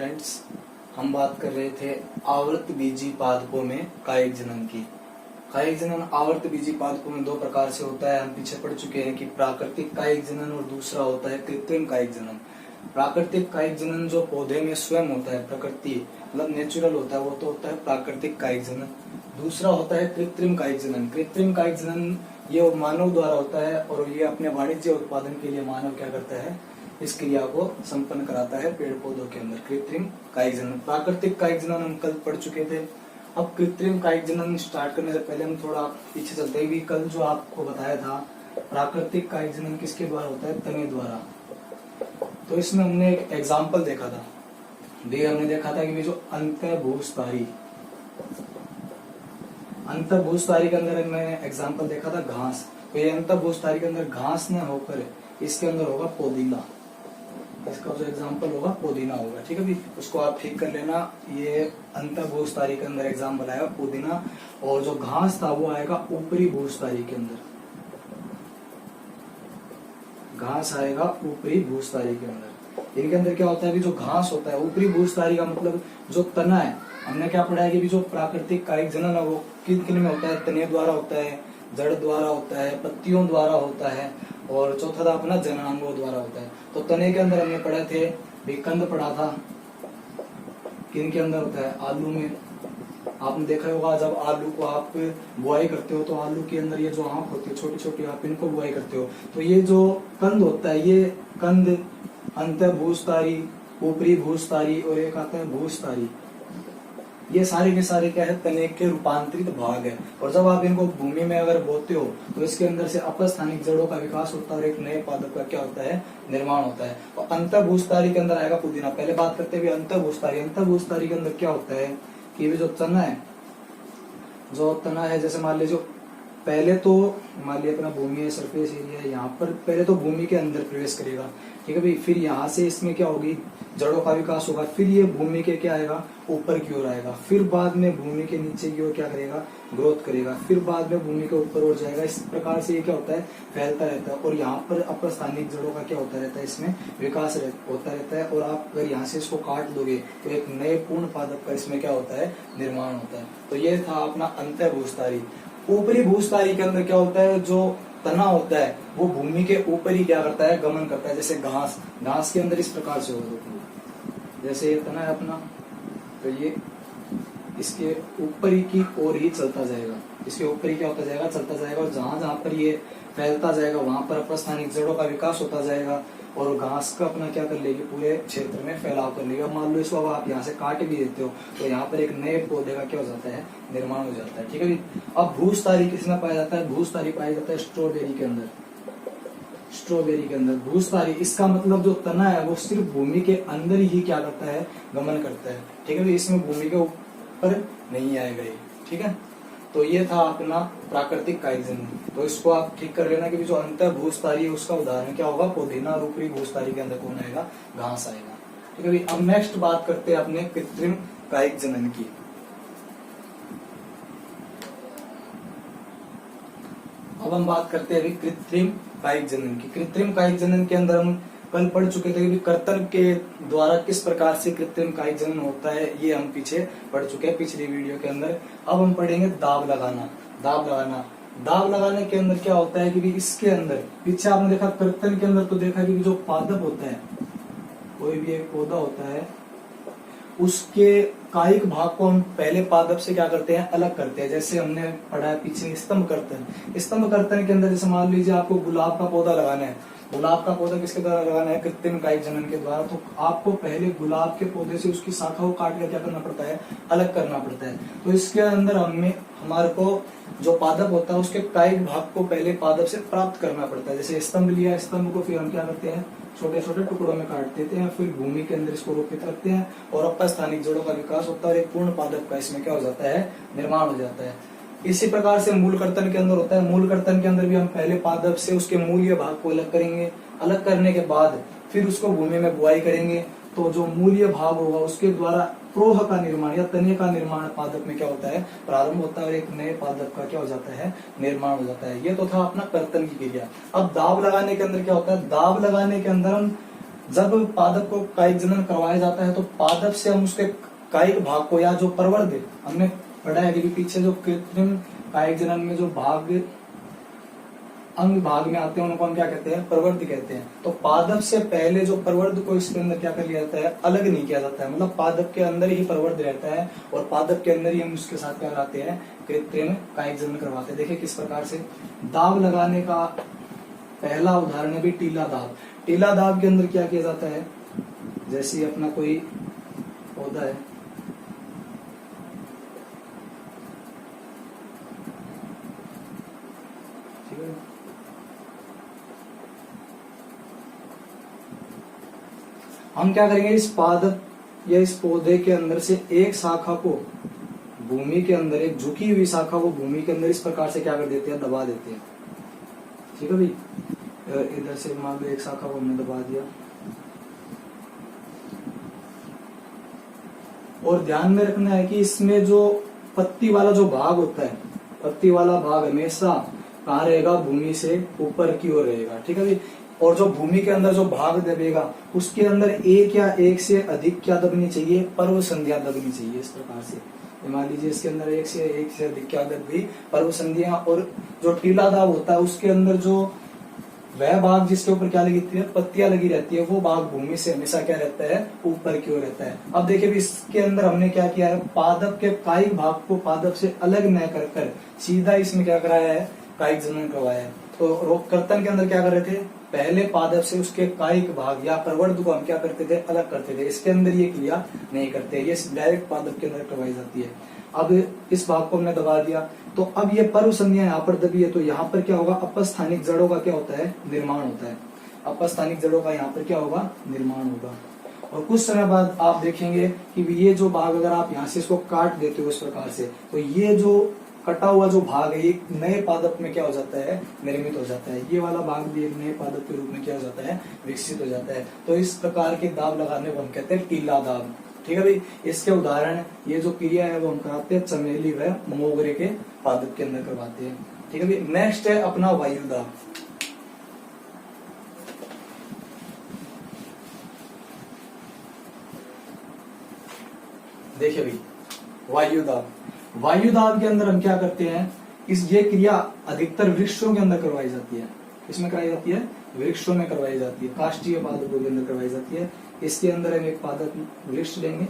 Friends, हम बात कर रहे थे आवर्त बीजी पादपों में कायिक जनन की। कायिक जनन आवर्त बीजी पादपों में दो प्रकार से होता है। हम पीछे पढ़ चुके हैं कि प्राकृतिक कायिक जनन और दूसरा होता है कृत्रिम कायिक जनन। प्राकृतिक कायिक जनन जो पौधे में स्वयं होता है, प्रकृति मतलब नेचुरल होता है, वो तो होता है प्राकृतिक कायिक जनन। दूसरा होता है कृत्रिम कायिक जनन। कृत्रिम कायिक जनन ये मानव द्वारा होता है और ये अपने वाणिज्य उत्पादन के लिए मानव क्या करता है, इस क्रिया को संपन्न कराता है पेड़ पौधों के अंदर। कृत्रिम कायिक जनन। प्राकृतिक कायिक जनन हम कल पढ़ चुके थे। अब कृत्रिम कायिक जनन स्टार्ट करने से पहले हम थोड़ा पीछे चलते हैं। भी कल जो आपको बताया था प्राकृतिक कायिक जनन किसके द्वारा होता है, तने द्वारा। तो इसमें हमने एक एग्जाम्पल देखा था। हमने देखा था कि जो अंतःभूस्थारी के अंदर मैंने एग्जाम्पल देखा था घास। तो ये अंतःभूस्थारी के अंदर घास न होकर इसके अंदर होगा पुदीना। इसका जो एग्जाम्पल होगा पुदीना होगा। ठीक है भी, उसको आप ठीक कर लेना। ये अंतःभूस्थारी के अंदर एग्जाम्पल आएगा पुदीना, और जो घास था वो आएगा ऊपरी भूस्थारी के अंदर। घास आएगा ऊपरी भूस्थारी के अंदर। इनके अंदर क्या होता है, जो घास होता है ऊपरी भूस्थारी का मतलब जो तना है। हमने क्या पढ़ा है कि जो प्राकृतिक कायिक जनन है वो किन किन में होता है, तने द्वारा होता है, जड़ द्वारा होता है, पत्तियों द्वारा होता है, और चौथा था अपना जनांगों द्वारा होता है। तो तने के अंदर हमने पढ़े थे, कंद पढ़ा था, किन के अंदर होता है, आलू में। आपने देखा होगा जब आलू को आप बुआई करते हो तो आलू के अंदर ये जो आंख होती है छोटी छोटी, आप इनको बुआई करते हो तो ये जो कंद होता है, ये कंद अंतःभूस्थारी, ऊपरी भूस्थारी और एक आता है भूस्थारी। ये सारे के सारे क्या है, तने के रूपांतरित भाग है। और जब आप इनको भूमि में अगर बोते हो तो इसके अंदर से अपस्थानिक जड़ों का विकास होता है और एक नए पादप का क्या होता है, निर्माण होता है। और अंतःभूस्थारी के अंदर आएगा पुदीना। पहले बात करते हुए अंतःभूस्थारी। अंतःभूस्थारी के अंदर क्या होता है कि जो तना है, जैसे मान लीजिए पहले तो मान लिया अपना भूमि है, सरफेस एरिया है, यहाँ पर पहले तो भूमि के अंदर प्रवेश करेगा। ठीक है भाई, फिर यहाँ से इसमें क्या होगी, जड़ों का विकास होगा। फिर ये भूमि के क्या आएगा, ऊपर की ओर आएगा। फिर बाद में भूमि के नीचे की ओर क्या करेगा, ग्रोथ करेगा। फिर बाद में भूमि के ऊपर ओर जाएगा। इस प्रकार से ये क्या होता है, फैलता रहता है। और यहाँ पर अपस्थानिक जड़ों का क्या होता रहता है, इसमें विकास होता रहता है। और आप अगर यहाँ से इसको काट दोगे तो एक नए पूर्ण पादप का इसमें क्या होता है, निर्माण होता है। तो ये था अपना अंतःभूस्थारी। ऊपरी भूस्थारी के अंदर क्या होता है, जो तना होता है वो भूमि के ऊपर ही क्या करता है, गमन करता है। जैसे घास के अंदर इस प्रकार से होता है। जैसे ये तना है अपना, तो ये इसके ऊपर ही की ओर ही चलता जाएगा। इसके ऊपर ही क्या होता जाएगा, चलता जाएगा। और जहां जहां पर ये फैलता जाएगा वहां पर अपस्थानिक जड़ों का विकास होता जाएगा और घास का अपना क्या कर लेगी, पूरे क्षेत्र में फैलाव कर लेगा। मान लो इसको अब आप यहाँ से काट भी देते हो तो यहाँ पर एक नए पौधे का क्या हो जाता है, निर्माण हो जाता है। ठीक है। अब भूस्थारी किसमें पाया जाता है, भूस्थारी पाया जाता है स्ट्रॉबेरी के अंदर। स्ट्रॉबेरी के अंदर भूस्थारी, इसका मतलब जो तना है वो सिर्फ भूमि के अंदर ही क्या करता है, गमन करता है। ठीक है, इसमें भूमि के ऊपर नहीं आएगा ये। ठीक है, तो ये था अपना प्राकृतिक कायिक जनन। तो इसको आप ठीक कर लेना कि जो अंतःभूस्थारी है उसका उदाहरण क्या होगा, पुदीना। और ऊपरी भूस्थारी के अंदर कौन आएगा, घास आएगा। ठीक है, अब नेक्स्ट बात करते हैं अपने कृत्रिम कायिक जनन की। अब हम बात करते हैं अभी कृत्रिम कायिक जनन की। कृत्रिम कायिक जनन के अंदर हम कल पढ़ चुके थे कि कर्तन के द्वारा किस प्रकार से कृत्रिम कायिक जनन होता है, ये हम पीछे पढ़ चुके हैं पिछली वीडियो के अंदर। अब हम पढ़ेंगे दाब लगाना। दाब लगाने के अंदर क्या होता है कि भी इसके अंदर पीछे आपने देखा कर्तन के अंदर तो देखा कि जो पादप होता है, कोई भी एक पौधा होता है, उसके कायिक भाग को हम पहले पादप से क्या करते हैं, अलग करते हैं। जैसे हमने पढ़ा है पीछे स्तंभ कर्तन। स्तंभ कर्तन के अंदर जैसे मान लीजिए आपको गुलाब का पौधा लगाना है। गुलाब का पौधा किसके द्वारा लगाना है, कृत्रिम कायिक जनन के द्वारा। तो आपको पहले गुलाब के पौधे से उसकी शाखा को काट कर क्या करना पड़ता है, अलग करना पड़ता है। तो इसके अंदर हमारे को जो पादप होता है उसके कायिक भाग को पहले पादप से प्राप्त करना पड़ता है। जैसे स्तंभ लिया, स्तंभ को फिर हम क्या करते हैं, छोटे छोटे टुकड़ों में काट देते हैं। फिर भूमि के अंदर इसको रोपित करते हैं और अपस्थानिक जड़ों का विकास होता है और एक पूर्ण पादप का इसमें क्या हो जाता है, निर्माण हो जाता है। इसी प्रकार से मूल कर्तन के अंदर होता है। मूल कर्तन के अंदर भी हम पहले पादप से उसके मूल्य भाग को अलग करेंगे। अलग करने के बाद फिर उसको भूमि में बुआई करेंगे। तो जो मूल्य भाग होगा उसके द्वारा प्रोह का निर्माण या तने का निर्माण पादप में क्या होता है, प्रारंभ होता है और एक नए पादप का क्या हो जाता है, निर्माण हो जाता है। ये तो था अपना कर्तन की क्रिया। अब दाब लगाने के अंदर क्या होता है, दाब लगाने के अंदर हम जब पादप को कायिक जनन करवाया जाता है तो पादप से हम उसके कायिक भाग को या जो प्रवर्ध हमने पढ़ा है कि पीछे जो कृत्रिम कायिक जनन में जो भाग अंग भाग में आते हैं उनको हम क्या कहते हैं, प्रवर्ध कहते हैं। तो पादप से पहले जो प्रवर्ध को इसके अंदर क्या कर लिया जाता है, अलग नहीं किया जाता है, मतलब पादप के अंदर ही प्रवर्ध रहता है और पादप के अंदर ही हम उसके साथ क्या कराते हैं, कृत्रिम कायिक जनन करवाते हैं। देखिए किस प्रकार से दाब लगाने का पहला उदाहरण है भी टीला दाब। टीला दाब के अंदर क्या किया जाता है, जैसे अपना कोई पौधा है, ठीक है, हम क्या करेंगे, इस पादप या इस पौधे के अंदर से एक शाखा को भूमि के अंदर, एक झुकी हुई शाखा को भूमि के अंदर इस प्रकार से क्या कर देते हैं, दबा देते हैं। ठीक है भाई, इधर से मान लो एक शाखा को हमने दबा दिया। और ध्यान में रखना है कि इसमें जो पत्ती वाला जो भाग होता है, पत्ती वाला भाग हमेशा कहाँ रहेगा, भूमि से ऊपर की ओर रहेगा। ठीक है भाई, और जो भूमि के अंदर जो भाग दबेगा उसके अंदर एक या एक से अधिक क्या दबनी चाहिए, पर्व संध्या दबनी चाहिए। इस प्रकार से मान लीजिए इसके अंदर एक से अधिक क्या दब गई, पर्व संध्या। और जो टीला दाब होता है उसके अंदर जो वह भाग जिसके ऊपर क्या लगी है, पत्तियां लगी रहती है, वो भाग भूमि से हमेशा क्या रहता है, ऊपर की ओर रहता है। अब देखिए इसके अंदर हमने क्या किया है, पादप के कायिक भाग को पादप से अलग न कर सीधा इसमें क्या कराया है, कायिक जनन करवाया है। तो रोगकर्तन के अंदर क्या कर रहे थे, पहले पादप से उसके कायिक भाग या प्रवर्ध को हम क्या करते थे, अलग करते थे। इसके अंदर ये क्रिया नहीं करते, ये डायरेक्ट पादप के अंदर करवाई जाती है। अब इस भाग को हमने दबा दिया, तो अब ये पर्व संध्या यहाँ पर दबी है, तो यहाँ पर क्या होगा, अपस्थानिक जड़ों का क्या होता है, निर्माण होता है। अपस्थानिक जड़ों का यहाँ पर क्या होगा, निर्माण होगा। और कुछ समय बाद आप देखेंगे कि ये जो भाग अगर आप यहाँ से इसको काट देते हो इस प्रकार से, तो ये जो कटा हुआ जो भाग है ये नए पादप में क्या हो जाता है, निर्मित हो जाता है। ये वाला भाग भी एक नए पादप के रूप में क्या हो जाता है, विकसित हो जाता है। तो इस प्रकार के दाब लगाने को हम कहते हैं टीला दाब। ठीक है भाई, इसके उदाहरण ये जो क्रिया है वो हम कराते हैं चमेली व मोगरे के पादप के अंदर करवाते हैं। ठीक है भाई, नेक्स्ट है अपना वायु दाब। देखिए भाई वायु दाब, वायु दाब के अंदर हम क्या करते हैं, ये क्रिया अधिकतर वृक्षों के अंदर करवाई जाती है। किसमें कराई जाती है, वृक्षों में करवाई जाती है, काष्ठीय पादपों के अंदर करवाई जाती है। इसके अंदर हम एक पादप वृक्ष लेंगे,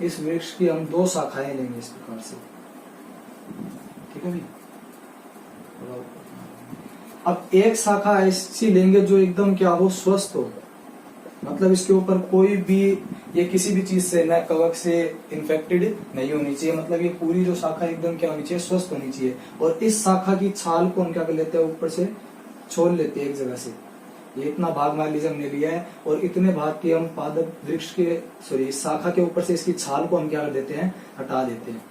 इस वृक्ष की हम दो शाखाएं लेंगे इस प्रकार से। ठीक है भाई, अब एक शाखा ऐसी लेंगे जो एकदम क्या हो, स्वस्थ हो, मतलब इसके ऊपर कोई भी ये किसी भी चीज से, न कवक से इन्फेक्टेड नहीं होनी चाहिए, मतलब ये पूरी जो शाखा एकदम क्या होनी चाहिए, स्वस्थ होनी चाहिए। और इस शाखा की छाल को हम क्या कर लेते हैं, ऊपर से छोड़ लेते हैं एक जगह से। ये इतना भाग मान लीजिए हमने लिया है और इतने भाग के हम पादप वृक्ष के इस शाखा के ऊपर से इसकी छाल को हम क्या कर देते हैं, हटा देते हैं।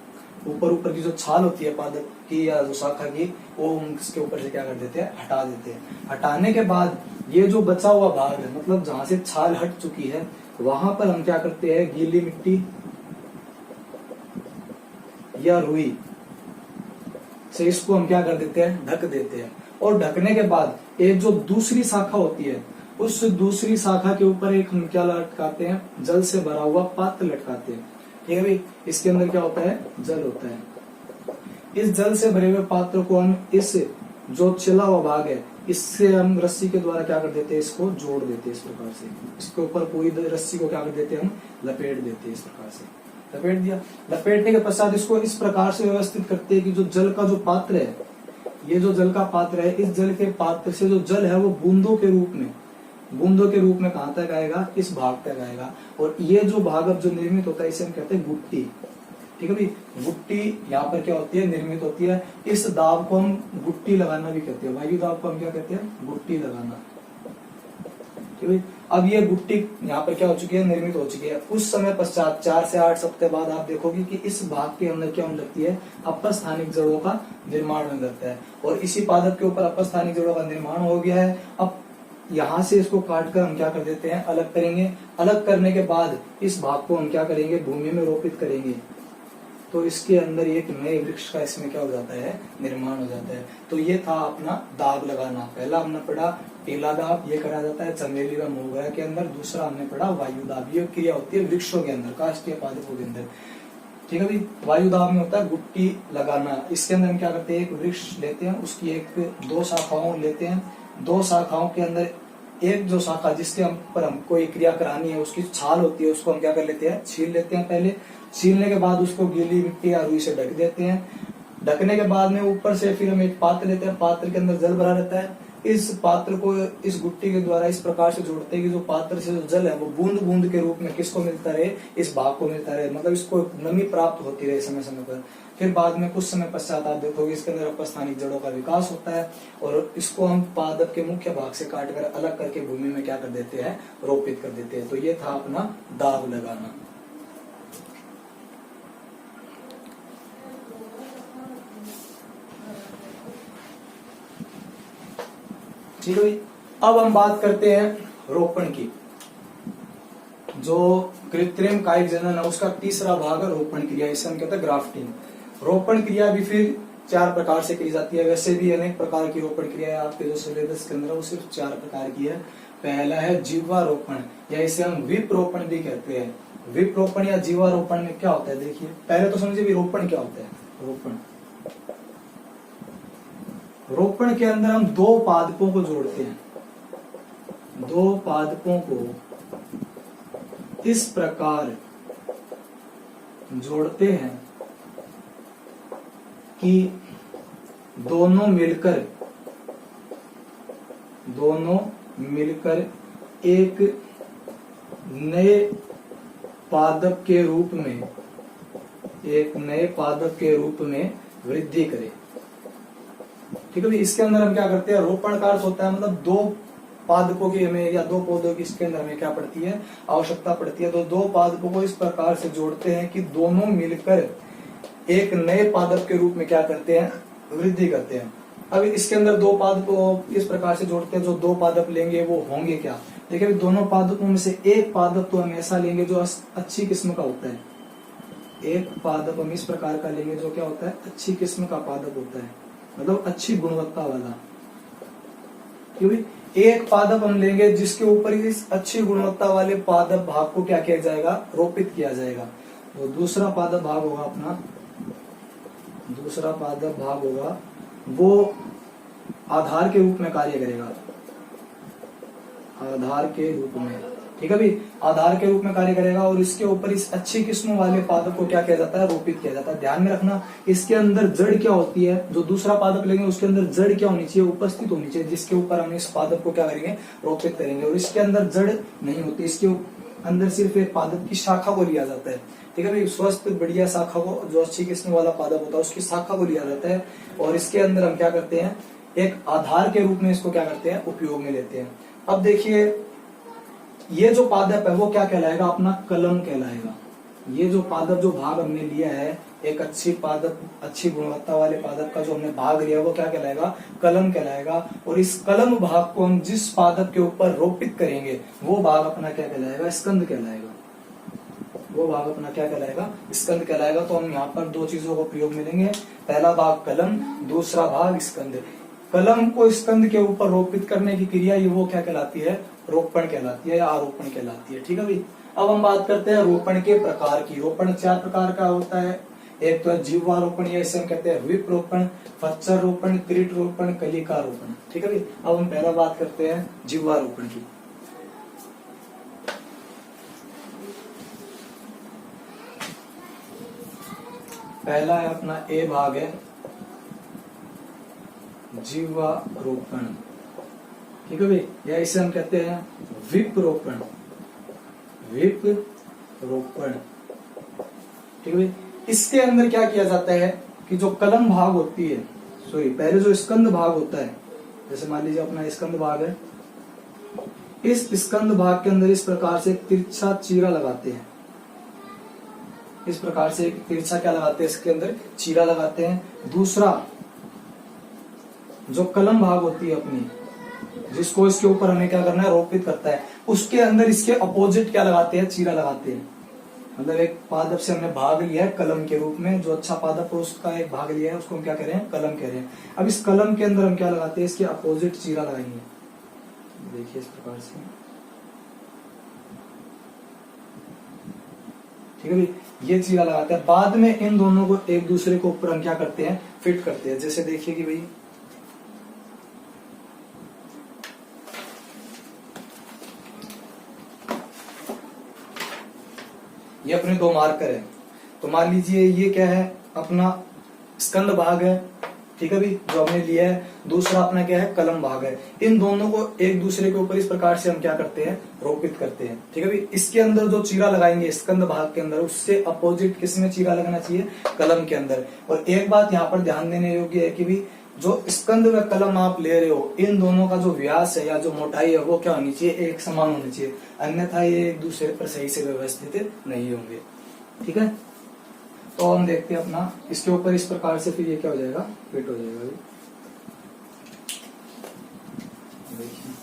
ऊपर की जो छाल होती है पादप की या जो शाखा की, वो हम इसके ऊपर से क्या कर देते हैं, हटा देते हैं। हटाने के बाद ये जो बचा हुआ भाग है, मतलब जहां से छाल हट चुकी है, वहां पर हम क्या करते हैं, गीली मिट्टी या रुई से इसको हम क्या कर देते हैं, ढक देते हैं। और ढकने के बाद एक जो दूसरी शाखा होती है, उस दूसरी शाखा के ऊपर एक हम क्या लटकाते हैं, जल से भरा हुआ पात्र लटकाते हैं। ठीक है भाई, इसके अंदर क्या होता है, जल होता है। इस जल से भरे हुए पात्र को हम इस जो छिला हुआ भाग है, इससे हम रस्सी के द्वारा क्या कर देते हैं, इसको जोड़ देते हैं इस प्रकार से। इसके ऊपर पूरी रस्सी को क्या कर देते हैं, हम लपेट देते हैं इस प्रकार से। लपेट दिया, लपेटने के पश्चात इसको इस प्रकार से व्यवस्थित करते हैं कि जो जल का जो पात्र है, ये जो जल का पात्र है, इस जल के पात्र से जो जल है वो बूंदों के रूप में कहां तक आएगा, इस भाग तक आएगा। और ये जो भाग अब जो निर्मित होता है इसे हम कहते हैं गुट्टी। ठीक है भाई, गुट्टी यहाँ पर क्या होती है, निर्मित होती है। इस दाब को हम गुट्टी लगाना भी कहते हैं, वायु दाब को हम क्या कहते हैं, गुट्टी लगाना। ठीक है, अब ये गुट्टी यहाँ पर क्या हो चुकी है, निर्मित हो चुकी है। उस समय पश्चात 4 से 8 सप्ताह बाद आप देखोगे कि इस भाग के अंदर क्या होने लगती है, अपस्थानिक जड़ों का निर्माण होने लगता है। और इसी पादप के ऊपर अपस्थानिक जड़ों का निर्माण हो गया है। अब यहाँ से इसको काट कर हम क्या कर देते हैं, अलग करेंगे। अलग करने के बाद इस भाग को हम क्या करेंगे, भूमि में रोपित करेंगे। तो इसके अंदर एक नए वृक्ष का इसमें क्या हो जाता है, निर्माण हो जाता है। तो ये था अपना दाब लगाना। पहला हमने पढ़ा पीला दाब, ये करा जाता है चमेली व मोगरा के अंदर। दूसरा हमने पढ़ा वायु दाब, ये क्रिया होती है वृक्षों के अंदर, काष्ठीय पादपों के अंदर। ठीक है भाई। वायु दाब में होता है गुट्टी लगाना। इसके अंदर हम क्या करते हैं, एक वृक्ष लेते हैं, उसकी एक दो शाखाओं लेते हैं, दो शाखाओं के अंदर एक जो शाखा जिसके हम पर हम कोई क्रिया करानी है उसकी छाल होती है, उसको हम क्या कर लेते हैं, छील लेते हैं। पहले छीलने के बाद उसको गीली मिट्टी या रुई से ढक देते हैं। ढकने के बाद में ऊपर से फिर हम एक पात्र लेते हैं, पात्र के अंदर जल भरा रहता है। इस पात्र को इस गुट्टी के द्वारा इस प्रकार से जोड़ते हैं कि जो पात्र से जो जल है वो बूंद बूंद के रूप में किसको मिलता रहे, इस भाग को मिलता रहे, मतलब इसको नमी प्राप्त होती रहे समय समय पर। फिर बाद में कुछ समय पश्चात आप देखोगे इसके अंदर अपस्थानिक जड़ों का विकास होता है और इसको हम पादप के मुख्य भाग से काट कर अलग करके भूमि में क्या कर देते हैं, रोपित कर देते हैं। तो ये था अपना दाब लगाना। ठीक है भाई। अब हम बात करते हैं रोपण की। जो कृत्रिम कायिक जनन है उसका तीसरा भाग है रोपण क्रिया, इसे हम कहते हैं ग्राफ्टिंग। रोपण क्रिया भी फिर 4 प्रकार से की जाती है। वैसे भी अनेक प्रकार की रोपण क्रिया है, आपके जो सिलेबस के अंदर है वो सिर्फ 4 प्रकार की है। पहला है जीवारोपण, या इसे हम विपरोपण भी कहते हैं। विपरोपण या जीवारोपण में क्या होता है, देखिए पहले तो समझिए रोपण क्या होता है। रोपण के अंदर हम 2 पादपों को जोड़ते हैं। 2 पादपों को इस प्रकार जोड़ते हैं कि दोनों मिलकर एक नए पादप के रूप में वृद्धि करे। ठीक है भाई। इसके अंदर हम क्या करते हैं, रोपण का अर्थ होता है मतलब 2 पादपों की हमें या 2 पौधों की इसके अंदर हमें क्या पड़ती है, आवश्यकता पड़ती है। तो 2 पादपों को इस प्रकार से जोड़ते हैं कि दोनों मिलकर एक नए पादप के रूप में क्या करते हैं, वृद्धि करते हैं। अब इसके अंदर 2 पादपों इस प्रकार से जोड़ते हैं, जो 2 पादप लेंगे वो होंगे क्या, देखिए दोनों पादपों में से एक पादप तो हम ऐसा लेंगे जो अच्छी किस्म का होता है। एक पादप हम इस प्रकार का लेंगे जो क्या होता है, अच्छी किस्म का पादप होता है, मतलब अच्छी गुणवत्ता वाला। क्योंकि एक पादप हम लेंगे जिसके ऊपर इस अच्छी गुणवत्ता वाले पादप भाग को क्या किया जाएगा, रोपित किया जाएगा। तो दूसरा पादप भाग होगा वो आधार के रूप में कार्य करेगा, आधार के रूप में। ठीक है भाई। आधार के रूप में कार्य करेगा और इसके ऊपर इस अच्छी किस्म वाले पादप को क्या किया जाता है, रोपित किया जाता है। ध्यान में रखना इसके अंदर जड़ क्या होती है, जो दूसरा पादप लेंगे उसके अंदर जड़ क्या होनी चाहिए, उपस्थित होनी चाहिए, जिसके ऊपर हम इस पादप को क्या करेंगे, रोपित करेंगे। और इसके अंदर जड़ नहीं होती, इसके अंदर सिर्फ एक पादप की शाखा को लिया जाता है। ठीक है भाई। स्वस्थ बढ़िया शाखा को, जो अच्छी किस्म वाला पादप होता है उसकी शाखा को लिया जाता है और इसके अंदर हम क्या करते हैं, एक आधार के रूप में इसको क्या करते हैं, उपयोग में लेते हैं। अब देखिए ये जो पादप है वो क्या कहलाएगा, अपना कलम कहलाएगा। ये जो पादप जो भाग हमने लिया है, एक अच्छी गुणवत्ता वाले पादप का जो हमने भाग लिया वो क्या कहलाएगा, कलम कहलाएगा। और इस कलम भाग को हम जिस पादप के ऊपर रोपित करेंगे वो भाग अपना क्या कहलाएगा, स्कंद कहलाएगा। वो भाग अपना क्या कहलाएगा, स्कंद कहलाएगा। तो हम यहाँ पर 2 चीजों को प्रयोग में लेंगे, पहला भाग कलम, दूसरा भाग स्कंद। कलम को स्कंद के ऊपर रोपित करने की क्रिया ये वो क्या कहलाती है, रोपण कहलाती है या आरोपण कहलाती है। ठीक है भाई। अब हम बात करते हैं रोपण के प्रकार की। रोपण 4 प्रकार का होता है। एक तो है जीवारोपण, या इसे हम कहते हैं विपरोपण, फच्चर रोपण, क्रीट रोपण, कलिका रोपण। ठीक है भाई। अब हम पहला बात करते हैं जीवारोपण की। पहला है अपना ए भाग है जीवारोपण। ठीक है भाई। या इसे हम कहते हैं विपरोपण। ठीक है भाई। इसके अंदर क्या किया जाता है कि जो कलम भाग होती है, पहले जो स्कंद भाग होता है, जैसे मान लीजिए अपना स्कंद भाग है, इस स्कंद भाग के अंदर इस प्रकार से एक तिरछा चीरा लगाते हैं। इस प्रकार से एक तिरछा क्या लगाते हैं, इसके अंदर चीरा लगाते हैं। दूसरा जो कलम भाग होती है अपनी, जिसको इसके ऊपर हमें क्या करना है, रोपित करता है, उसके अंदर इसके अपोजिट क्या लगाते हैं, चीरा लगाते हैं। मतलब एक पादप से हमने भाग लिया है कलम के रूप में, जो अच्छा पादप है उसका एक भाग लिया है, उसको हम क्या कह रहे हैं, कलम कह रहे हैं। अब इस कलम के अंदर हम क्या लगाते हैं, इसके अपोजिट चीरा लगाएंगे। देखिए इस प्रकार से, ठीक है भाई, ये चीरा लगाते हैं। बाद में इन दोनों को एक दूसरे के ऊपर हम क्या करते हैं, फिट करते हैं। जैसे देखिए कि भाई ये अपने दो मार्कर है, तो मान लीजिए ये क्या है, अपना स्कंद भाग है, ठीक है भाई, जो हमने लिया है। दूसरा अपना क्या है, कलम भाग है। इन दोनों को एक दूसरे के ऊपर इस प्रकार से हम क्या करते हैं, रोपित करते हैं, ठीक है भाई। इसके अंदर जो चीरा लगाएंगे स्कंद भाग के अंदर, उससे अपोजिट किसमें चीरा लगाना चाहिए, कलम के अंदर। और एक बात यहाँ पर ध्यान देने योग्य है कि भाई जो स्कंद व कलम आप ले रहे हो, इन दोनों का जो व्यास है या जो मोटाई है वो क्या होनी चाहिए, एक समान होनी चाहिए, अन्यथा ये एक दूसरे पर सही से व्यवस्थित नहीं होंगे, ठीक है। तो हम देखते हैं अपना इसके ऊपर इस प्रकार से, फिर ये क्या हो जाएगा, फिट हो जाएगा। देखिए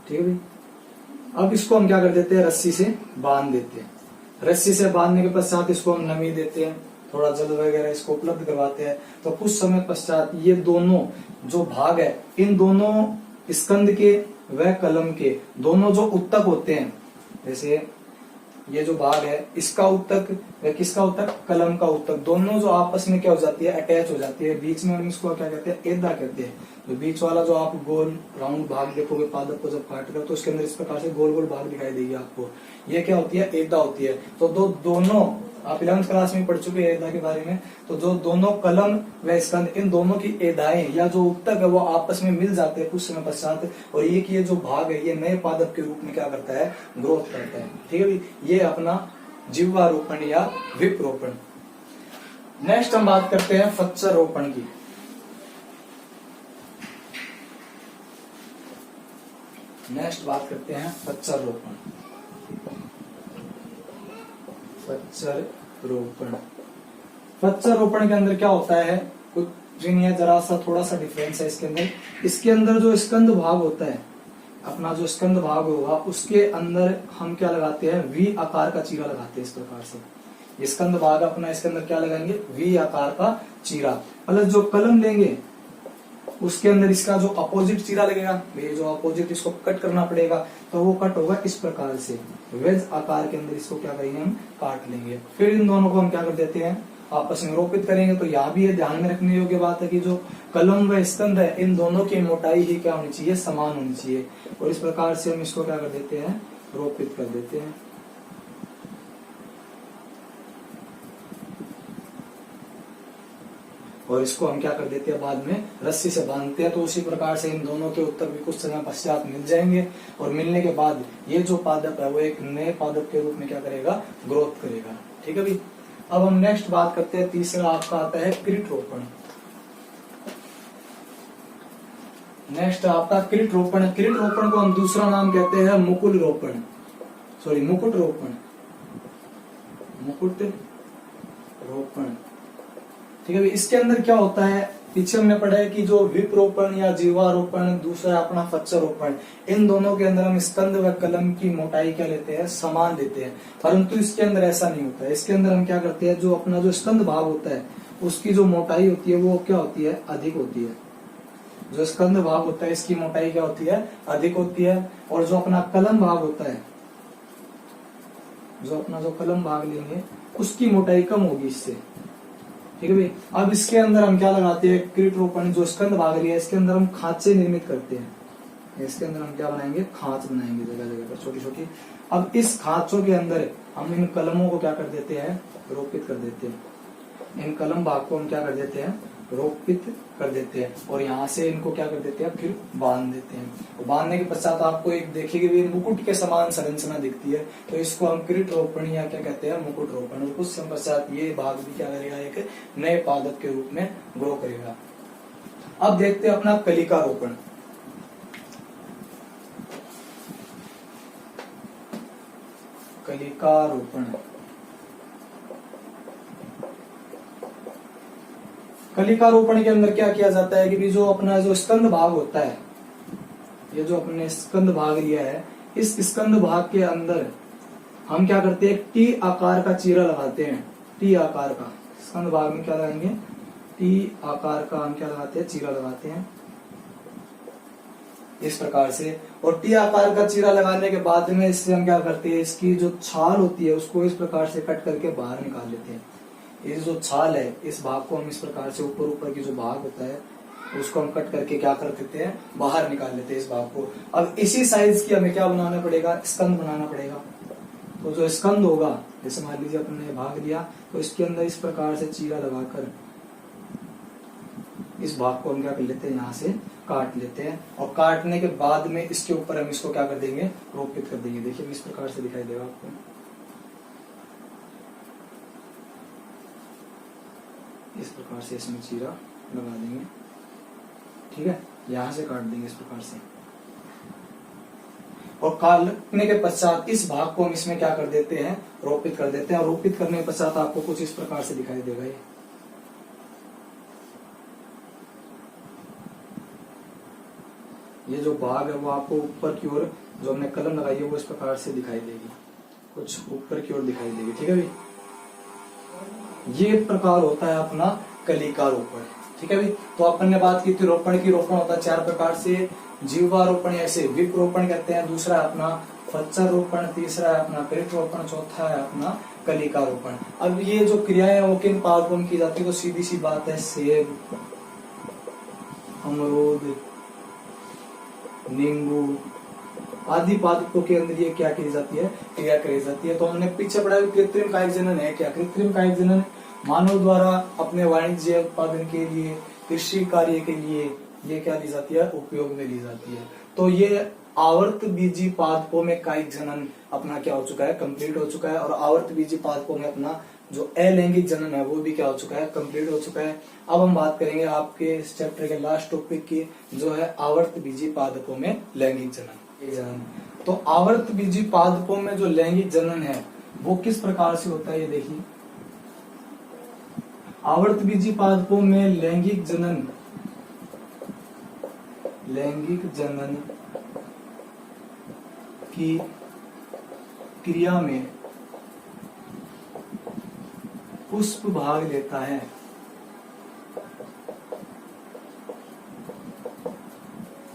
ठीक है भाई। अब इसको हम क्या कर देते हैं, रस्सी से बांध देते हैं। रस्सी से बांधने के पश्चात इसको हम नमी देते हैं, थोड़ा जल वगैरह इसको उपलब्ध करवाते हैं। तो कुछ समय पश्चात ये दोनों जो भाग है, इन दोनों स्कंद के व कलम के दोनों जो उत्तक होते हैं, जैसे ये जो भाग है इसका उत्तक व किसका उत्तक, कलम का उत्तक, दोनों जो आपस में क्या हो जाती है, अटैच हो जाती है। बीच में हम इसको क्या कहते हैं, एदा कहते हैं। तो बीच वाला जो आप गोल राउंड भाग देखोगे पादप को जब काट कर, तो उसके अंदर इस प्रकार से गोल गोल भाग दिखाई देगी आपको, ये क्या होती है, एदा होती है। तो दोनों आप 11th क्लास में पढ़ चुके हैं एदा के बारे में। तो जो दोनों कलम व स्कंद, इन दोनों की एदाएं या जो उत्तक है वो आपस में मिल जाते हैं कुछ समय पश्चात, और ये जो भाग है ये नए पादप के रूप में क्या करता है, ग्रोथ करता है, ठीक है भाई। ये अपना जिह्वारोपण या विप्रोपण। नेक्स्ट हम बात करते हैं फच्चर रोपण की। नेक्स्ट बात करते हैं फच्चर रोपण। फच्चर रोपण, फच्चर रोपण के अंदर क्या होता है, कुछ भी नहीं है, जरा सा थोड़ा सा डिफरेंस है इसके अंदर। इसके अंदर जो स्कंद भाग होता है, अपना जो स्कंद भाग होगा उसके अंदर हम क्या लगाते हैं, वी आकार का चीरा लगाते हैं इस प्रकार से। स्कंद भाग अपना, इसके अंदर क्या लगाएंगे, वी आकार का चीरा। प्लस जो कलम लेंगे उसके अंदर इसका जो अपोजिट चीरा लगेगा, ये जो अपोजिट इसको कट करना पड़ेगा, तो वो कट होगा इस प्रकार से, वेज आकार के अंदर इसको क्या करेंगे, हम काट लेंगे। फिर इन दोनों को हम क्या कर देते हैं, आपस में रोपित करेंगे। तो यहाँ भी ये ध्यान में रखने योग्य बात है कि जो कलम व स्कंद है, इन दोनों की मोटाई ही क्या होनी चाहिए, समान होनी चाहिए। और इस प्रकार से हम इसको क्या कर देते हैं, रोपित कर देते हैं। और इसको हम क्या कर देते हैं, बाद में रस्सी से बांधते हैं। तो उसी प्रकार से इन दोनों के उत्तर भी कुछ समय पश्चात मिल जाएंगे, और मिलने के बाद ये जो पादप है वो एक नए पादप के रूप में क्या करेगा, ग्रोथ करेगा, ठीक है भाई। अब हम नेक्स्ट बात करते हैं, तीसरा आपका आता है क्रीट रोपण। नेक्स्ट आपका क्रीट रोपण। क्रीट रोपण को हम दूसरा नाम कहते हैं मुकुल रोपण, सॉरी मुकुट रोपण, मुकुट रोपण, ठीक है। इसके अंदर क्या होता है, पीछे हमने पढ़ा है कि जो विप्रोपण या जीवारोपण, दूसरा अपना फच्चर रोपण, इन दोनों के अंदर हम स्कंद व कलम की मोटाई क्या लेते हैं, समान लेते हैं। परंतु इसके अंदर ऐसा नहीं होता है। इसके अंदर हम क्या करते हैं, जो अपना जो स्कंद भाग होता है उसकी जो मोटाई होती है वो क्या होती है, अधिक होती है। जो स्कंद भाग होता है इसकी मोटाई क्या होती है, अधिक होती है। और जो अपना कलम भाग होता है, जो अपना जो कलम भाग लेंगे उसकी मोटाई कम होगी इससे, ठीक है भाई। अब इसके अंदर हम क्या लगाते हैं, क्रीट रोपण जो स्कंद भाग लिया इसके अंदर हम खांचे निर्मित करते हैं। इसके अंदर हम क्या बनाएंगे, खांच बनाएंगे जगह जगह पर छोटी छोटी। अब इस खांचों के अंदर हम इन कलमों को क्या कर देते हैं, रोपित कर देते हैं। इन कलम भाग को हम क्या कर देते हैं, रोपित कर देते हैं। और यहाँ से इनको क्या कर देते हैं, फिर बांध देते हैं। और बांधने के पश्चात आपको एक देखिए भी मुकुट के समान संरचना दिखती है, तो इसको हम क्रीट रोपण या क्या कहते हैं, मुकुट रोपण। और कुछ समय पश्चात ये भाग भी क्या करेगा, एक नए पादप के रूप में ग्रो करेगा। अब देखते हैं अपना कलिका रोपण। कलिका रोपण, कलिकारोपण के अंदर क्या किया जाता है कि भी जो अपना जो स्कंद भाग होता है, ये जो अपने स्कंद भाग लिया है, इस स्कंद भाग के अंदर हम क्या करते हैं, टी आकार का चीरा लगाते हैं। टी आकार का स्कंद भाग में क्या लगाएंगे, टी आकार का हम क्या लगाते हैं, चीरा लगाते हैं इस प्रकार से। और टी आकार का चीरा लगाने के बाद में इससे हम क्या करते हैं, इसकी जो छाल होती है उसको इस प्रकार से कट करके बाहर निकाल लेते हैं। ये जो छाल है इस भाग को हम इस प्रकार से ऊपर ऊपर की जो भाग होता है उसको हम कट करके क्या कर देते हैं, बाहर निकाल लेते हैं इस भाग को। अब इसी साइज की हमें क्या बनाना पड़ेगा, स्कंद बनाना पड़ेगा। तो जो स्कंद होगा, जैसे मान लीजिए अपन ने भाग लिया तो इसके अंदर इस प्रकार से चीरा लगाकर इस भाग को हम क्या कर लेते हैं, यहाँ से काट लेते हैं। और काटने के बाद में इसके ऊपर हम इसको क्या कर देंगे, रोपित कर देंगे। देखिए इस प्रकार से दिखाई देगा आपको। इस प्रकार से इसमें चीरा लगा देंगे, ठीक है, यहां से काट देंगे इस प्रकार से। और काटने के पश्चात इस भाग को हम इसमें क्या कर देते हैं, रोपित कर देते हैं। और रोपित करने के पश्चात आपको कुछ इस प्रकार से दिखाई देगा। ये जो भाग है वो आपको ऊपर की ओर जो हमने कलम लगाई है वो इस प्रकार से दिखाई देगी, कुछ ऊपर की ओर दिखाई देगी, ठीक है भाई। ये प्रकार होता है अपना कलिका रोपण, ठीक है भाई। तो अपन ने बात की थी रोपण की। रोपण होता है 4 प्रकार से, जीवारोपण ऐसे विप रोपण कहते हैं, दूसरा है अपना फच्चर रोपण, तीसरा है अपना पेट रोपण, चौथा है अपना कलिका रोपण। अब ये जो क्रियाएं वो किन पादपों में की जाती है, तो सीधी सी बात है, सेब, अमरूद, नींबू आदि पादपों के अंदर ये क्या की जाती है, क्रिया करी जाती है। तो हमने पीछे पढ़ा कृत्रिम कायिक जनन है क्या। कृत्रिम कायिक जनन मानव द्वारा अपने वाणिज्य उत्पादन के लिए, कृषि कार्य के लिए ये क्या ली जाती है, उपयोग में ली जाती है। तो ये आवर्त बीजी पादपों में कायिक जनन अपना क्या हो चुका है, कंप्लीट हो चुका है। और आवर्त बीजी पादपों में अपना जो अलैंगिक जनन है वो भी क्या हो चुका है, कंप्लीट हो चुका है। अब हम बात करेंगे आपके इस चैप्टर के लास्ट टॉपिक की, जो है आवर्त बीजी पादपों में लैंगिक जनन। तो आवर्त बीजी पादपों में जो लैंगिक जनन है वो किस प्रकार से होता है, ये देखिए। आवर्त बीजी पादपों में लैंगिक जनन की क्रिया में पुष्प भाग लेता है।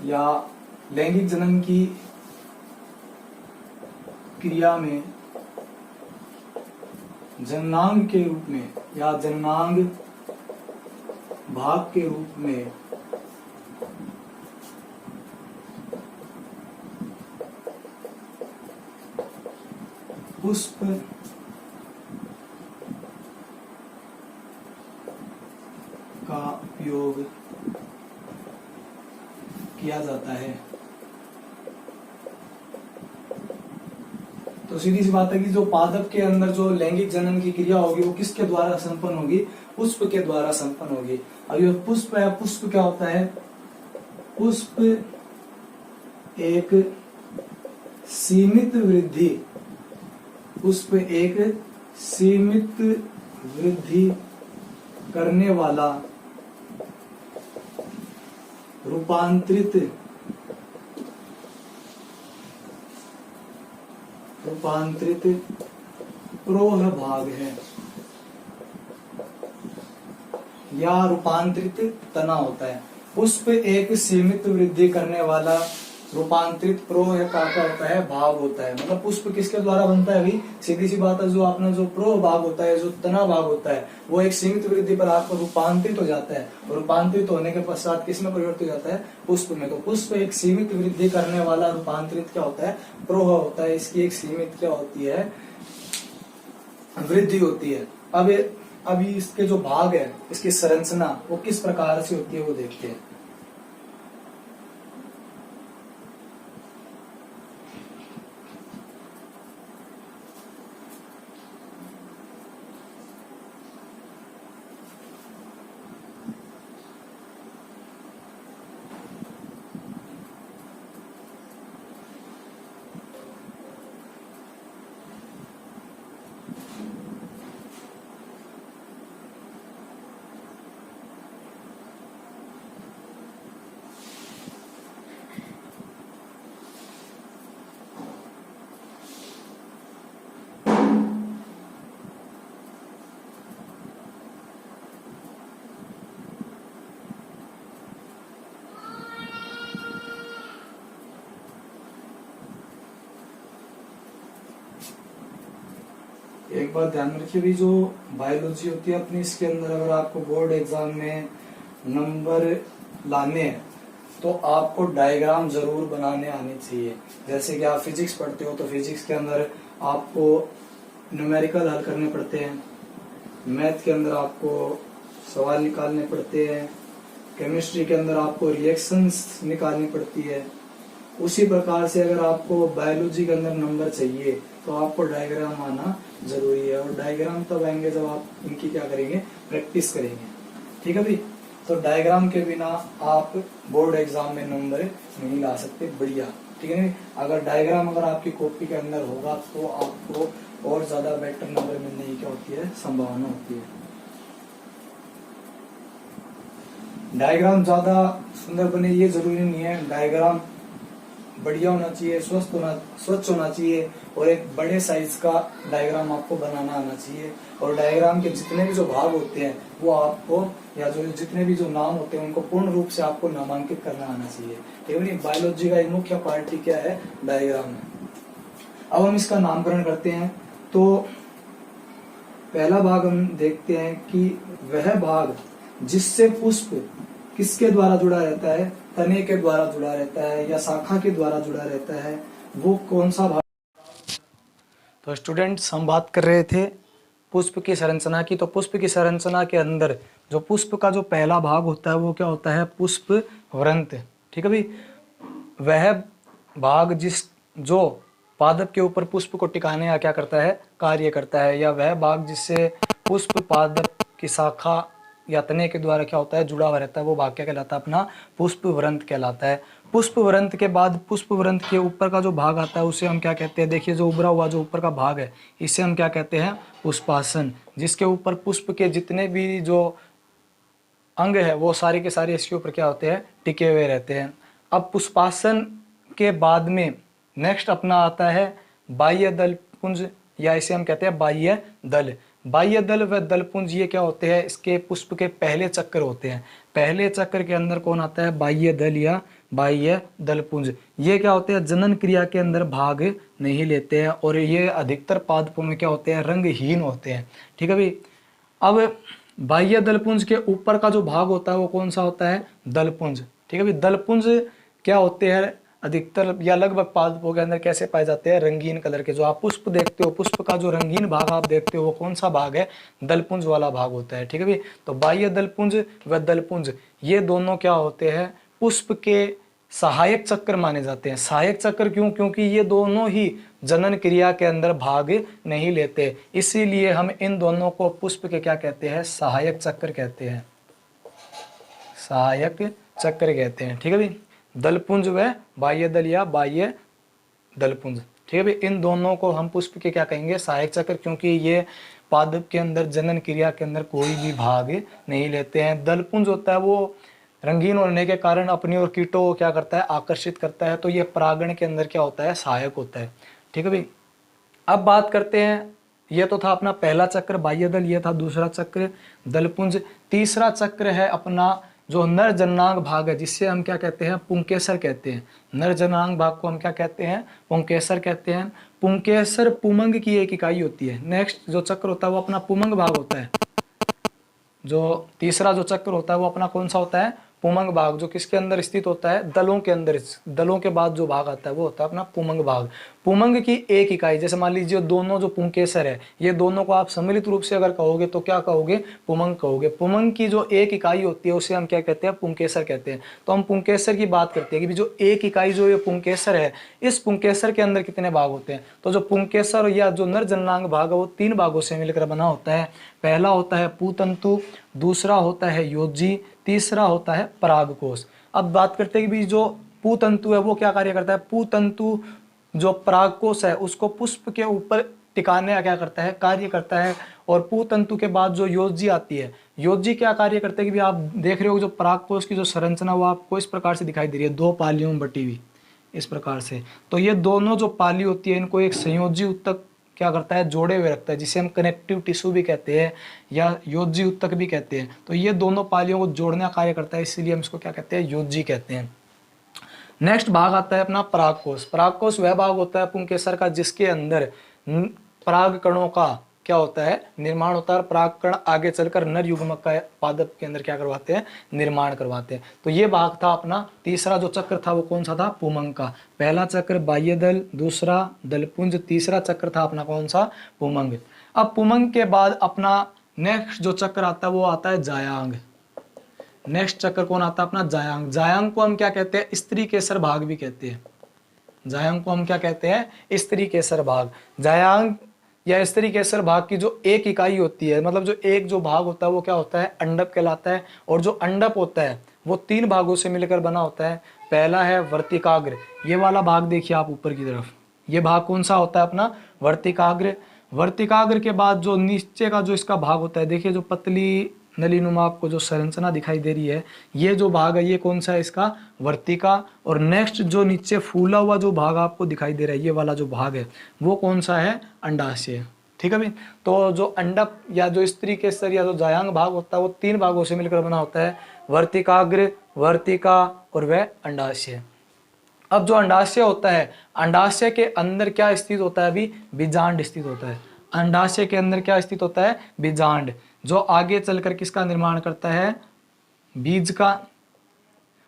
या लैंगिक जनन की क्रिया में जननांग के रूप में या जननांग भाग के रूप में पुष्प का उपयोग किया जाता है। तो सीधी सी बात है कि जो पादप के अंदर जो लैंगिक जनन की क्रिया होगी वो किसके द्वारा संपन्न होगी, पुष्प के द्वारा संपन्न होगी। अब ये पुष्प है, पुष्प क्या होता है, पुष्प एक सीमित वृद्धि, पुष्प एक सीमित वृद्धि करने वाला रूपांतरित प्रोह भाग है या रूपांतरित तना होता है। पुष्प एक सीमित वृद्धि करने वाला रूपांतरित प्रोह का होता है, भाग होता है। मतलब पुष्प किसके द्वारा बनता है भाई, सीधी सी बात है, जो अपना जो प्रोह भाग होता है, जो तना भाग होता है, वो एक सीमित वृद्धि पर आपको रूपांतरित हो जाता है। और रूपांतरित होने के पश्चात किसमें परिवर्तित हो जाता है, पुष्प में। तो पुष्प एक सीमित वृद्धि करने वाला रूपांतरित क्या होता है, प्रोह होता है। इसकी एक सीमित क्या होती है, वृद्धि होती है। अब अभी इसके जो भाग है, इसकी संरचना वो किस प्रकार से होती है वो देखते हैं। एक बात ध्यान में रखिए भी, जो बायोलॉजी होती है अपनी, इसके अंदर अगर आपको बोर्ड एग्जाम में नंबर लाने हैं तो आपको डायग्राम जरूर बनाने आने चाहिए। जैसे कि आप फिजिक्स पढ़ते हो तो फिजिक्स के अंदर आपको न्यूमेरिकल हल करने पड़ते हैं, मैथ के अंदर आपको सवाल निकालने पड़ते हैं, केमिस्ट्री के अंदर आपको रिएक्शंस निकालनी पड़ती है। उसी प्रकार से अगर आपको बायोलॉजी के अंदर नंबर चाहिए तो आपको डायग्राम आना जरूरी है, और डायग्राम तब आएंगे जब आप इनकी क्या करेंगे, प्रैक्टिस करेंगे। ठीक है भाई, तो डायग्राम के बिना आप बोर्ड एग्जाम में नंबर नहीं ला सकते बढ़िया। ठीक है ना, अगर डायग्राम अगर आपकी कॉपी के अंदर होगा तो आपको और ज्यादा बेटर नंबर मिलने की क्या होती है, संभावना होती है। डायग्राम ज्यादा सुंदर बने ये जरूरी नहीं है, डायग्राम बढ़िया होना चाहिए, स्वच्छ होना चाहिए, और एक बड़े साइज का डायग्राम आपको बनाना आना चाहिए। और डायग्राम के जितने भी जो भाग होते हैं वो आपको, या जो जितने भी जो नाम होते हैं उनको पूर्ण रूप से आपको नामांकित करना आना चाहिए। ठीक है, बायोलॉजी का एक मुख्य पार्ट ही क्या है, डायग्राम है। अब हम इसका नामकरण करते हैं। तो पहला भाग हम देखते हैं कि वह भाग जिससे पुष्प किसके द्वारा जुड़ा रहता है, तने के द्वारा जुड़ा रहता है या शाखा के द्वारा जुड़ा रहता है, वो कौन सा भाग। तो स्टूडेंट्स, हम बात कर रहे थे पुष्प की संरचना की। तो पुष्प की संरचना के अंदर जो पुष्प का जो पहला भाग होता है वो क्या होता है, पुष्प वृंत। ठीक है भाई, वह भाग जो पादप के ऊपर पुष्प को टिकाने का क्या करता है, कार्य करता है, या वह भाग जिससे पुष्प पादप की शाखा या तने के द्वारा क्या होता है, जुड़ा हुआ रहता है, वो भाग क्या कहलाता है, अपना पुष्प वृंत कहलाता है। पुष्प वृंत के बाद पुष्प वृंत के ऊपर का जो भाग आता है उसे हम क्या कहते हैं, देखिए जो उभरा हुआ जो ऊपर का भाग है इसे हम क्या कहते हैं, पुष्पासन, जिसके ऊपर पुष्प के जितने भी जो अंग है वो सारे के सारे इसके ऊपर क्या होते हैं, टिके हुए रहते हैं। अब पुष्पासन के बाद में नेक्स्ट अपना आता है बाह्य दल पुंज, या इसे हम कहते हैं बाह्य दल। बाह्य दल व दलपुंज ये क्या होते हैं, इसके पुष्प के पहले चक्र होते हैं। पहले चक्र के अंदर कौन आता है, बाह्य दल या बाह्य दलपुंज। ये क्या होते हैं, जनन क्रिया के अंदर भाग नहीं लेते हैं, और ये अधिकतर पादपों में क्या होते हैं, रंगहीन होते हैं। ठीक है भाई, अब बाह्य दलपुंज के ऊपर का जो भाग होता है वो कौन सा होता है, दलपुंज। ठीक है भाई, दलपुंज क्या होते हैं, अधिकतर या लगभग पादपों के अंदर कैसे पाए जाते हैं, रंगीन कलर के। जो आप पुष्प देखते हो, पुष्प का जो रंगीन भाग आप देखते हो वो कौन सा भाग है, दलपुंज वाला भाग होता है। ठीक है भाई, तो बाह्य दलपुंज व दलपुंज ये दोनों क्या होते हैं, पुष्प के सहायक चक्र माने जाते हैं। सहायक चक्र क्यों, क्योंकि ये दोनों ही जनन क्रिया के अंदर भाग नहीं लेते, इसीलिए हम इन दोनों को पुष्प के क्या कहते हैं, सहायक चक्र कहते हैं, सहायक चक्र कहते हैं। ठीक है भाई, दलपुंज व बाह्य दल या बाह्य दलपुंज। ठीक है भाई, इन दोनों को हम पुष्प के क्या कहेंगे, सहायक चक्र, क्योंकि ये पादप के अंदर जनन क्रिया के अंदर कोई भी भाग नहीं लेते हैं। दलपुंज होता है वो रंगीन होने के कारण अपनी ओर कीटों को क्या करता है, आकर्षित करता है, तो ये परागण के अंदर क्या होता है, सहायक होता है। ठीक है भाई, अब बात करते हैं, ये तो था अपना पहला चक्र बाह्य दल, ये था दूसरा चक्र दलपुंज। तीसरा चक्र है अपना जो नर जननांग भाग है, जिससे हम क्या कहते हैं, पुंकेसर कहते हैं। नर जननांग भाग को हम क्या कहते हैं, पुंकेसर कहते हैं। पुंकेसर पुमंग की एक इकाई होती है। नेक्स्ट जो चक्र होता है वो अपना पुमंग भाग होता है। जो तीसरा जो चक्र होता है वो अपना कौन सा होता है, पुमंग भाग, जो किसके अंदर स्थित होता है, दलों के अंदर। दलों के बाद जो भाग आता है वो होता है अपना पुमंग भाग। पुमंग की एक इकाई, जैसे मान लीजिए दोनों जो पुंकेसर है, ये दोनों को आप सम्मिलित रूप से अगर कहोगे तो क्या कहोगे, पुमंग कहोगे। पुमंग की जो एक इकाई होती है उसे हम क्या कहते हैं, पुंकेसर कहते हैं। तो हम पुंकेसर की बात करते हैं कि जो एक इकाई जो ये पुंकेसर है, इस पुंकेसर के अंदर कितने भाग होते हैं। तो जो पुंकेसर या जो नर जननांग भाग है वो 3 भागों से मिलकर बना होता है। पहला होता है पुतंतु, दूसरा होता है योजी, तीसरा होता है परागकोश। अब बात करते हैं कि भी जो पुतंतु है वो क्या कार्य करता है। पुतंतु जो परागकोश है उसको पुष्प के ऊपर टिकाने का क्या करता है, कार्य करता है। और पुतंतु के बाद जो योजी आती है, योजी क्या कार्य करते हैं कि भी आप देख रहे हो जो परागकोश की जो संरचना वो आपको इस प्रकार से दिखाई दे रही है, 2 पालियों में बटी हुई इस प्रकार से। तो ये दोनों जो पाली होती है इनको एक संयोजी उत्तक क्या करता है, जोड़े हुए रखता है, जिसे हम कनेक्टिव टिश्यू भी कहते हैं या योजी उत्तक भी कहते हैं। तो ये दोनों पालियों को जोड़ने का कार्य करता है, इसीलिए हम इसको क्या कहते हैं, योजी कहते हैं। नेक्स्ट भाग आता है अपना परागकोश। परागकोश वह भाग होता है पुंकेसर का जिसके अंदर पराग कणों का क्या होता है, निर्माण होता है। परागकण आगे चलकर नर युग्मक का पादप के अंदर क्या करवाते हैं, निर्माण करवाते हैं। तो ये भाग था अपना तीसरा जो चक्र था वो कौन सा था, पुमंग का। पहला चक्र बाह्य दल, दूसरा दलपुंज, तीसरा चक्र था अपना कौन सा, पुमंग। अब पुमंग के बाद अपना नेक्स्ट जो चक्र आता है वो आता है जायांग। नेक्स्ट चक्र कौन आता है अपना, जायांग। जायांग को हम क्या कहते हैं, स्त्री केसर भाग भी कहते हैं। जायांग को हम क्या कहते हैं, स्त्री केसर भाग। जायांग या स्त्री केसर भाग की जो एक इकाई होती है, मतलब जो एक जो भाग होता है वो क्या होता है, अंडप कहलाता है। और जो अंडप होता है वो 3 भागों से मिलकर बना होता है। पहला है वर्तिकाग्र, ये वाला भाग देखिए आप ऊपर की तरफ, ये भाग कौन सा होता है अपना, वर्तिकाग्र। वर्तिकाग्र के बाद जो नीचे का जो इसका भाग होता है, देखिए जो पतली नलीनुमा आपको जो संरचना दिखाई दे रही है, ये जो भाग है ये कौन सा है इसका, वर्तिका। और नेक्स्ट जो नीचे फूला हुआ जो भाग आपको दिखाई दे रहा है, ये वाला जो भाग है वो कौन सा है, अंडाशय। ठीक है भाई। तो जो अंडप या जो स्त्री केसर या जो जायांग भाग होता है वो 3 भागों से मिलकर बना होता है, वर्तिकाग्र, वर्तिका और वह अंडाशय। अब जो अंडाशय होता है, अंडाशय के अंदर क्या स्थित होता है, अभी बीजांड स्थित होता है। अंडाशय के अंदर क्या स्थित होता है, बीजांड, जो आगे चलकर किसका निर्माण करता है, बीज का।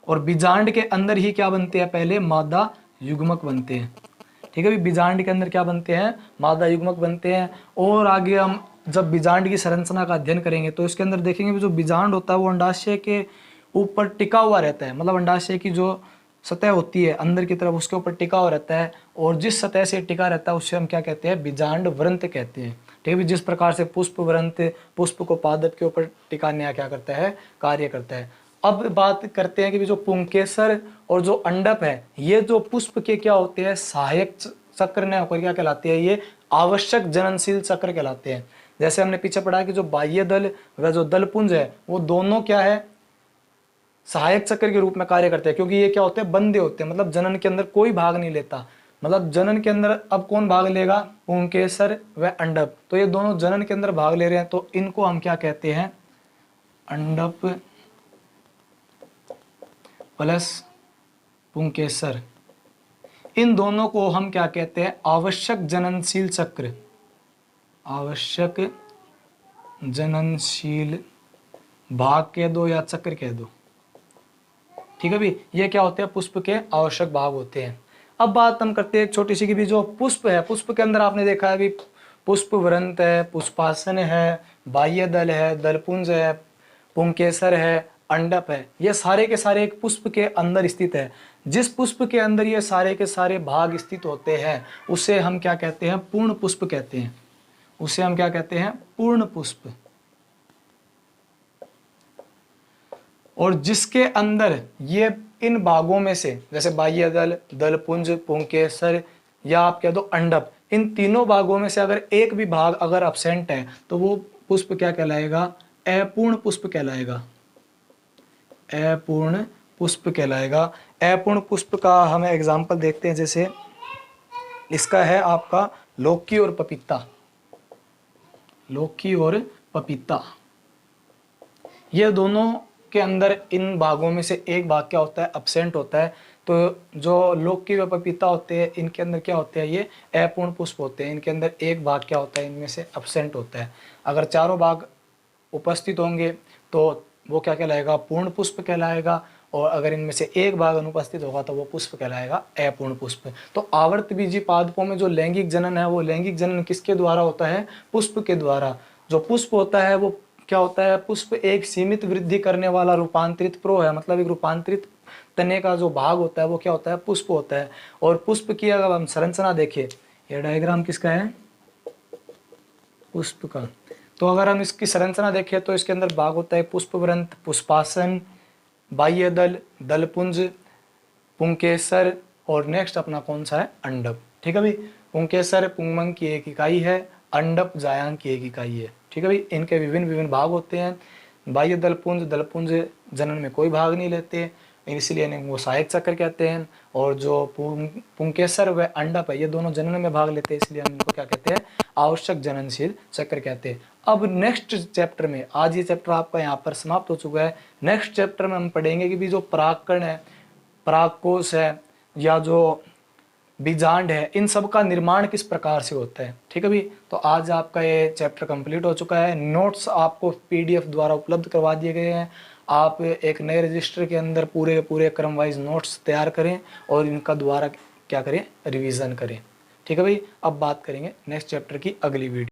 और बीजांड के अंदर ही क्या बनते हैं, पहले मादा युग्मक बनते हैं। ठीक है, बीजांड के अंदर क्या बनते हैं, मादा युग्मक बनते हैं। और आगे हम जब बीजांड की संरचना का अध्ययन करेंगे तो इसके अंदर देखेंगे जो बीजांड होता है वो अंडाशय के ऊपर टिका हुआ रहता है। मतलब अंडाशय की जो सतह होती है अंदर की तरफ उसके ऊपर टिका हुआ रहता है। और जिस सतह से टिका रहता है उससे हम क्या कहते हैं, बीजांड व्रंत कहते हैं। ठीक है, जिस प्रकार से पुष्प व्रंत पुष्प को पादप के ऊपर टिकाने क्या करता है, कार्य करता है। अब बात करते हैं कि जो पुंकेसर और जो अंडप है, ये जो पुष्प के क्या होते हैं, सहायक चक्र ने होकर क्या कहलाते हैं, ये आवश्यक जननशील चक्र कहलाते हैं। जैसे हमने पीछे पढ़ा कि जो बाह्य दल व जो दलपुंज है वो दोनों क्या है, सहायक चक्र के रूप में कार्य करते हैं। क्योंकि ये क्या होते हैं, बंदे होते हैं, मतलब जनन के अंदर कोई भाग नहीं लेता। मतलब जनन के अंदर अब कौन भाग लेगा, पुंकेसर व अंडप। तो ये दोनों जनन के अंदर भाग ले रहे हैं, तो इनको हम क्या कहते हैं, अंडप प्लस पुंकेसर। इन दोनों को हम क्या कहते हैं, आवश्यक जननशील चक्र, आवश्यक जननशील भाग कह दो या चक्र कह दो। ठीक है भी, ये क्या होते हैं, पुष्प के आवश्यक भाग होते हैं। अब बात हम करते हैं एक छोटी सी की भी, जो पुष्प है, पुष्प के अंदर आपने देखा है भी, पुष्प व्रंत है, पुष्पासन है, बाह्य दल है, दलपुंज है, पुंकेसर है, अंडप है। ये सारे के सारे एक पुष्प के अंदर स्थित है। जिस पुष्प के अंदर ये सारे के सारे भाग स्थित होते हैं उसे हम क्या कहते हैं, पूर्ण पुष्प कहते हैं। उसे हम क्या कहते हैं, पूर्ण पुष्प। और जिसके अंदर ये इन भागों में से, जैसे बाह्य दल, दलपुंज, पुंकेसर या आप कह दो अंडप, इन तीनों भागों में से अगर एक भी भाग अगर अब्सेंट है तो वो पुष्प क्या कहलाएगा, अपूर्ण पुष्प कहलाएगा। अपूर्ण पुष्प कहलाएगा। अपूर्ण पुष्प का हम एग्जाम्पल देखते हैं, जैसे इसका है आपका लौकी और पपीता। लौकी और पपीता, ये दोनों के अंदर इन भागों में से एक भाग क्या होता है, अब्सेंट होता है। तो जो लौकी व पपीता होते हैं इनके अंदर क्या होते हैं, ये अपूर्ण पुष्प होते हैं। इनके अंदर एक भाग क्या होता है, इनमें से अब्सेंट होता है। अगर चारों भाग उपस्थित होंगे तो वो क्या कहलाएगा, पूर्ण पुष्प कहलाएगा। और अगर इनमें से एक भाग अनुपस्थित होगा तो वो पुष्प कहलाएगा, अपूर्ण पुष्प। तो आवर्तबीजी पादपों में जो लैंगिक जनन है वो लैंगिक जनन किसके द्वारा होता है, पुष्प के द्वारा। जो पुष्प होता है वो क्या होता है, पुष्प एक सीमित वृद्धि करने वाला रूपांतरित प्रो है। मतलब एक रूपांतरित तने का जो भाग होता है वो क्या होता है, पुष्प होता है। और पुष्प की अगर हम संरचना देखें, ये डायग्राम किसका है, पुष्प का। तो अगर हम इसकी संरचना देखें तो इसके अंदर भाग होता है पुष्पव्रंत, पुष्पासन, बाह्य दल, दलपुंज, पुंकेसर और नेक्स्ट अपना कौन सा है, अंडप। ठीक है भाई, पुंकेसर पुंगमंग की एक इकाई है, अंडप जायांग की एक इकाई है। ठीक है भाई, इनके विभिन्न विभिन्न भाग होते हैं। बाह्य दलपुंज, दलपुंज जनन में कोई भाग नहीं लेते, इसलिए इन्हें वो सहायक चक्र कहते हैं। और जो पुंकेसर व अंडप है ये दोनों जनन में भाग लेते हैं, इसलिए हम इनको क्या कहते हैं, आवश्यक जननशील चक्र कहते हैं। अब नेक्स्ट चैप्टर में, आज ये चैप्टर आपका यहाँ पर समाप्त हो चुका है। नेक्स्ट चैप्टर में हम पढ़ेंगे कि भी जो परागकण है, परागकोश है, या जो बीजांड है, इन सब का निर्माण किस प्रकार से होता है। ठीक है भाई, तो आज आपका ये चैप्टर कंप्लीट हो चुका है। नोट्स आपको पीडीएफ द्वारा उपलब्ध करवा दिए गए हैं। आप एक नए रजिस्टर के अंदर पूरे पूरे क्रम वाइज नोट्स तैयार करें और इनका द्वारा क्या करें, रिवीजन करें। ठीक है भाई, अब बात करेंगे नेक्स्ट चैप्टर की अगली वीडियो।